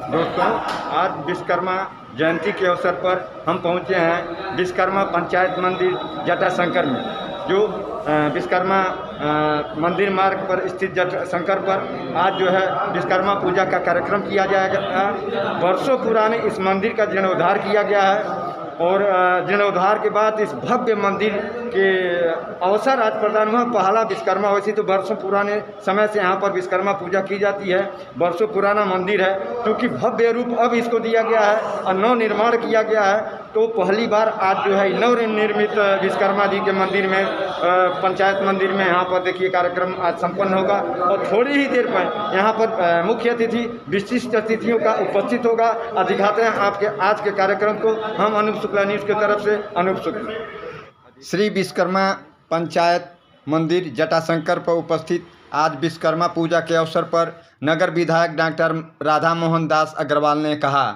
दोस्तों, आज विश्वकर्मा जयंती के अवसर पर हम पहुंचे हैं विश्वकर्मा पंचायत मंदिर जटाशंकर में, जो विश्वकर्मा मंदिर मार्ग पर स्थित जटाशंकर पर आज जो है विश्वकर्मा पूजा का कार्यक्रम किया जाएगा। वर्षों पुराने इस मंदिर का जीर्णोद्धार किया गया है और जीर्णोद्धार के बाद इस भव्य मंदिर के अवसर आज प्रदान हुआ। पहला विश्वकर्मा, वैसे तो वर्षों पुराने समय से यहाँ पर विश्वकर्मा पूजा की जाती है। वर्षों पुराना मंदिर है, क्योंकि भव्य रूप अब इसको दिया गया है और नव निर्माण किया गया है। तो पहली बार आज जो है नव निर्मित विश्वकर्मा जी के मंदिर में, पंचायत मंदिर में यहाँ पर देखिए कार्यक्रम आज संपन्न होगा और थोड़ी ही देर में यहाँ पर मुख्य अतिथि, विशिष्ट अतिथियों का उपस्थित होगा। दिखाते हैं आपके आज के कार्यक्रम को हम अनूप शुक्ला न्यूज़ की तरफ से। अनूप शुक्ला। श्री विश्वकर्मा पंचायत मंदिर जटाशंकर पर उपस्थित आज विश्वकर्मा पूजा के अवसर पर नगर विधायक डॉक्टर राधा मोहन दास अग्रवाल ने कहा,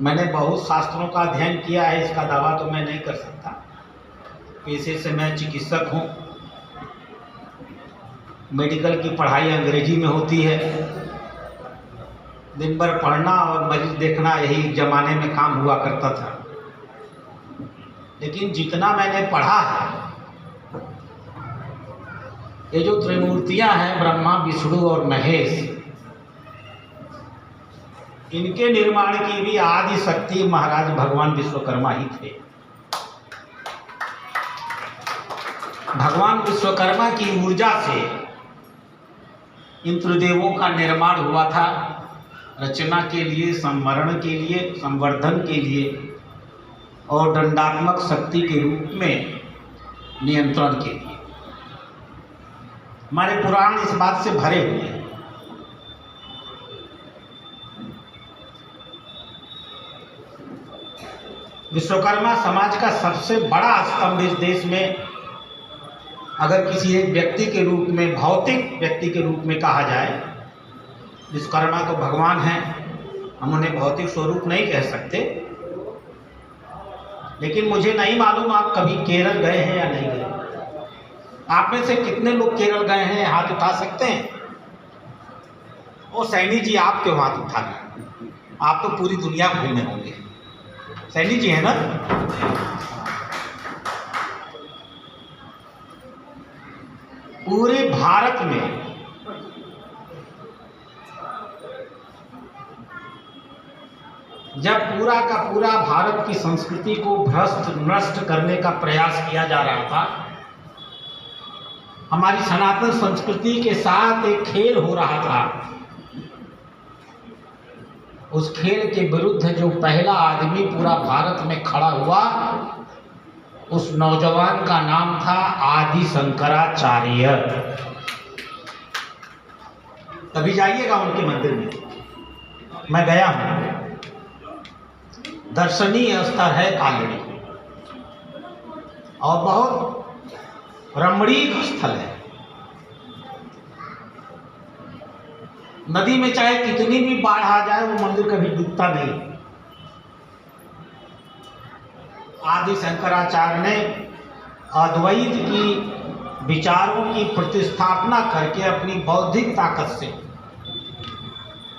मैंने बहुत शास्त्रों का अध्ययन किया है, इसका दावा तो मैं नहीं कर सकता। पेशे से मैं चिकित्सक हूँ। मेडिकल की पढ़ाई अंग्रेजी में होती है। दिन भर पढ़ना और मरीज देखना, यही ज़माने में काम हुआ करता था। लेकिन जितना मैंने पढ़ा है, ये जो त्रिमूर्तियाँ हैं, ब्रह्मा, विष्णु और महेश, इनके निर्माण की भी आदि शक्ति महाराज भगवान विश्वकर्मा ही थे। भगवान विश्वकर्मा की ऊर्जा से इन त्रिदेवों का निर्माण हुआ था, रचना के लिए, संवरण के लिए, संवर्धन के लिए और दंडात्मक शक्ति के रूप में नियंत्रण के लिए। हमारे पुराण इस बात से भरे हुए हैं। विश्वकर्मा समाज का सबसे बड़ा स्तंभ इस देश में, अगर किसी एक व्यक्ति के रूप में, भौतिक व्यक्ति के रूप में कहा जाए, विश्वकर्मा तो भगवान हैं। हम उन्हें भौतिक स्वरूप नहीं कह सकते। लेकिन मुझे नहीं मालूम आप कभी केरल गए हैं या नहीं गए। आप में से कितने लोग केरल गए हैं, हाथ उठा सकते हैं? ओ सैनी जी, आप क्यों हाथ उठा रहे हैं? आप तो पूरी दुनिया घूमे होंगे। सैनी जी है ना? पूरे भारत में जब पूरा का पूरा भारत की संस्कृति को भ्रष्ट नष्ट करने का प्रयास किया जा रहा था, हमारी सनातन संस्कृति के साथ एक खेल हो रहा था। उस खेल के विरुद्ध जो पहला आदमी पूरा भारत में खड़ा हुआ, उस नौजवान का नाम था आदि शंकराचार्य। कभी जाइएगा उनके मंदिर में, मैं गया हूं। दर्शनीय स्थल है कालड़ी और बहुत रमणीक स्थल है। नदी में चाहे कितनी भी बाढ़ आ जाए, वो मंदिर कभी डूबता नहीं। आदि शंकराचार्य ने अद्वैत की विचारों की प्रतिस्थापना करके अपनी बौद्धिक ताकत से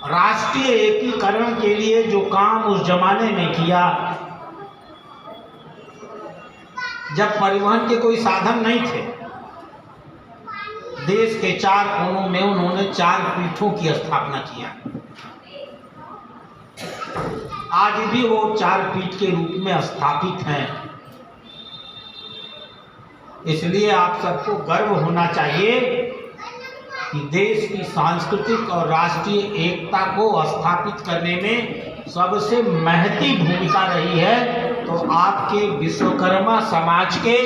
राष्ट्रीय एकीकरण के लिए जो काम उस जमाने में किया, जब परिवहन के कोई साधन नहीं थे, देश के 4 कोनों में उन्होंने 4 पीठों की स्थापना किया। आज भी वो 4 पीठ के रूप में स्थापित हैं। इसलिए आप सबको गर्व होना चाहिए कि देश की सांस्कृतिक और राष्ट्रीय एकता को स्थापित करने में सबसे महती भूमिका रही है, तो आपके विश्वकर्मा समाज के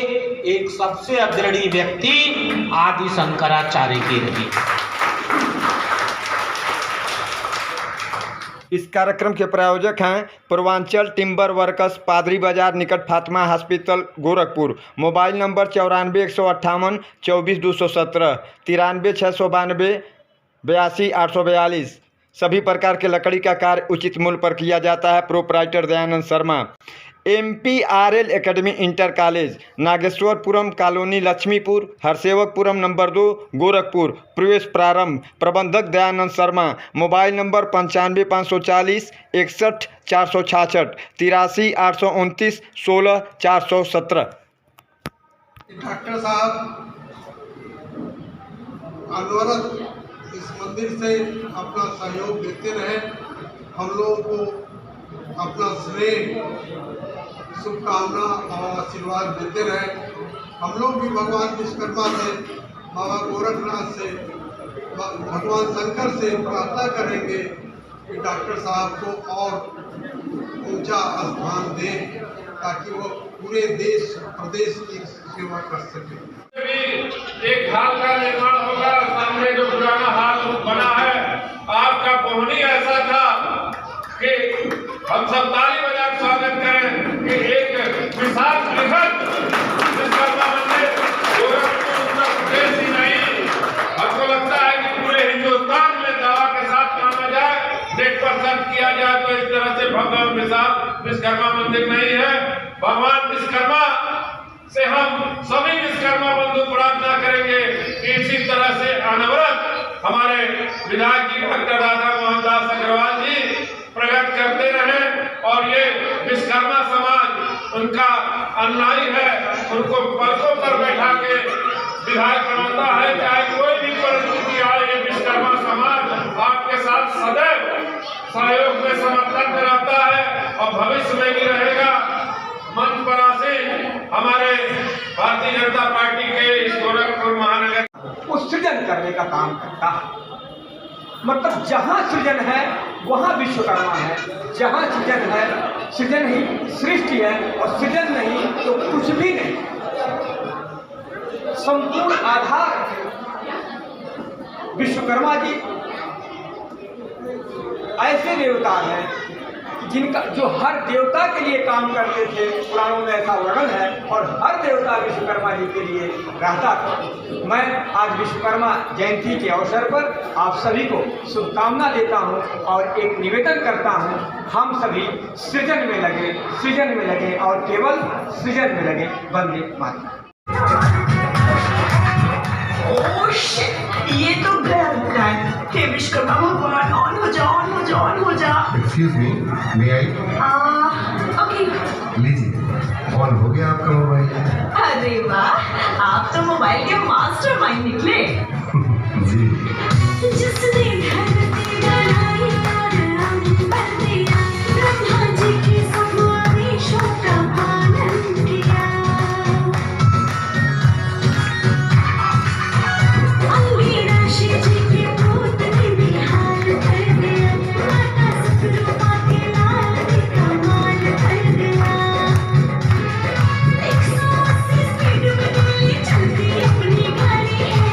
एक सबसे अग्रणी व्यक्ति आदि शंकराचार्य की रही। इस कार्यक्रम के प्रायोजक हैं पूर्वांचल टिम्बर वर्कर्स, पादरी बाजार निकट Fatima hospital, Gorakhpur. Mobile number 94 158 24 217, 93 692 82 842। सभी प्रकार के लकड़ी का कार्य उचित मूल्य पर किया जाता है। Proprietor Dayanand Sharma. MPRL academy inter college, Nageshwarpuram colony, Laxmipur, Harsevakpuram number 2, Gorakhpur. प्रवेश प्रारंभ। प्रबंधक Dayanand Sharma. Mobile number 95 540 61 466, 83 829 16 417। Doctor साहब अनवरत इस मंदिर से अपना सहयोग देते रहे, हम लोगों को अपना स्नेह, शुभकामना और आशीर्वाद देते रहे। हम लोग भी भगवान विश्वकर्मा से, बाबा गोरखनाथ से, भगवान शंकर से प्रार्थना करेंगे कि डॉक्टर साहब को और ऊंचा स्थान दें ताकि वो पूरे देश प्रदेश की सेवा कर सके। एक हाल का निर्माण होगा, सामने जो पुराना हाल बना है, आपका पहुंची ऐसा था कि हम सब ताली बजा स्वागत करें कि एक विशाल बृहद विश्वकर्मा मंदिर गोरखपुर उत्तर प्रदेश ही नहीं, हमको लगता है कि पूरे हिंदुस्तान में दावा के साथ माना जाए, 1% किया जाए तो इस तरह से भव्य विशाल विश्वकर्मा मंदिर नहीं है। भगवान विश्वकर्मा से हम सभी विश्वकर्मा बंधु प्रार्थना करेंगे कि इसी तरह से अनवरत हमारे विधायक जी डॉक्टर राधा मोहन दास अग्रवाल जी प्रगत करते रहें और ये विश्वकर्मा समाज उनका अनुयायी है, उनको पलकों पर बैठा के विधायक बनाता है। चाहे कोई भी परिस्थिति आए, ये विश्वकर्मा समाज आपके साथ सदैव सहयोग में, समर्थन में रहता है और भविष्य में भी रहेगा। मंच पर आसीन हमारे भारतीय जनता पार्टी के इस गोरखपुर महानगर वो सृजन करने का काम करता है। मतलब जहाँ सृजन है वहाँ विश्वकर्मा है, जहाँ सृजन है, सृजन ही सृष्टि है और सृजन नहीं तो कुछ भी नहीं। संपूर्ण आधार विश्वकर्मा जी ऐसे देवता हैं जिनका जो हर देवता के लिए काम करते थे, पुराणों में ऐसा वर्णन है, और हर देवता विश्वकर्मा जी के लिए रहता था। मैं आज विश्वकर्मा जयंती के अवसर पर आप सभी को शुभकामना देता हूं और एक निवेदन करता हूं, हम सभी सृजन में लगे और केवल सृजन में लगे। वंदे मातरम। ओह शिट, ये तो गया ब्रांड। हे विश्वकर्मा भगवान, ऑन हो जा, ऑन हो जा, ऑन हो जा। एक्सक्यूज मी, मे आई? ओके। लीजिए, ऑन हो गया आपका मोबाइल। अरे वाह, आप तो मोबाइल के मास्टरमाइंड निकले। जी। जिसने धरती बनाई और अंबर दिया, ब्रह्मा जी के सब आदेशों का पालन किया। अंबिका शिव जी के पूत ने भी हाल कर दिया, माता सतरूपा के लाल ने कमाल कर दिया। 180 स्पीड में गोली चलती अपनी गाड़ी है,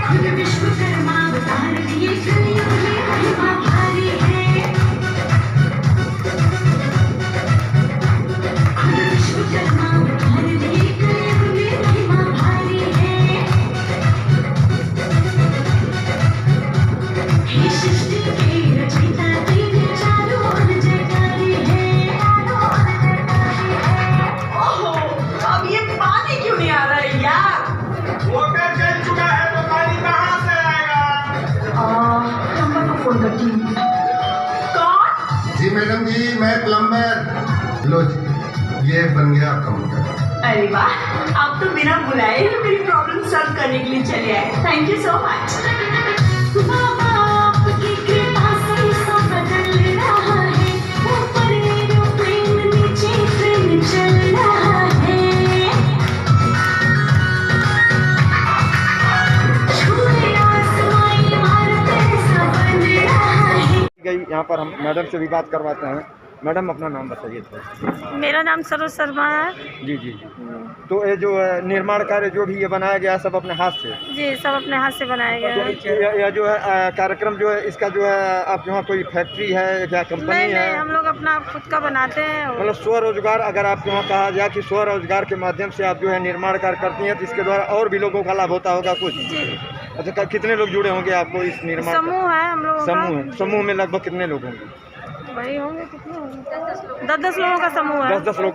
खुद विश्वकर्मा अवतार लिए कलयुग में महिमा भारी है। खुद विश्वकर्मा अवतार लिए कलयुग में महिमा भारी है। हे सृष्टि के रचयिता तेरे चारों ओर जयकारी है। ओहो, अब ये पानी क्यों नहीं आ रहा है यार? मोटर चल चुका है तो पानी कहाँ से आएगा? प्लम्बर को फोन करती हूँ। कौन? जी मैडम जी, मैं प्लम्बर। लो जी, ये बन गया आपका मोटर। अरे वाह, आप तो बिना बुलाए ही मेरी प्रॉब्लम सॉल्व करने के लिए चले आए। Thank you so much. बाबा आपकी कृपा से सब बदल रहा है, ऊपर एरोप्लेन नीचे ट्रेन चल रहा है। छुए आसमां इमारत ऐसा बन रहा है। यहाँ पर हम मैडम से भी बात करवाते हैं। मैडम अपना नाम बताइए थोड़ा। मेरा नाम सरोज शर्मा है। जी जी जी। तो ये जो निर्माण कार्य जो भी ये बनाया गया है सब अपने हाथ से? जी, सब अपने हाथ से बनाया गया है। तो यह जो है कार्यक्रम जो है इसका जो है आपके वहाँ कोई फैक्ट्री है या कंपनी नहीं है? नहीं, हम लोग अपना खुद का बनाते हैं। मतलब स्वरोजगार, अगर आपके वहाँ कहा जाए कि स्वरोजगार के माध्यम से आप जो है निर्माण कार्य करती हैं तो इसके द्वारा और भी लोगों का लाभ होता होगा कुछ? जी, अच्छा, कितने लोग जुड़े होंगे आपको इस निर्माण? समूह है हम लोग। समूह है। समूह में लगभग कितने लोग होंगे? वही होंगे, कितने होंगे? 10-10 लोगों का समूह है। 10-10 लोग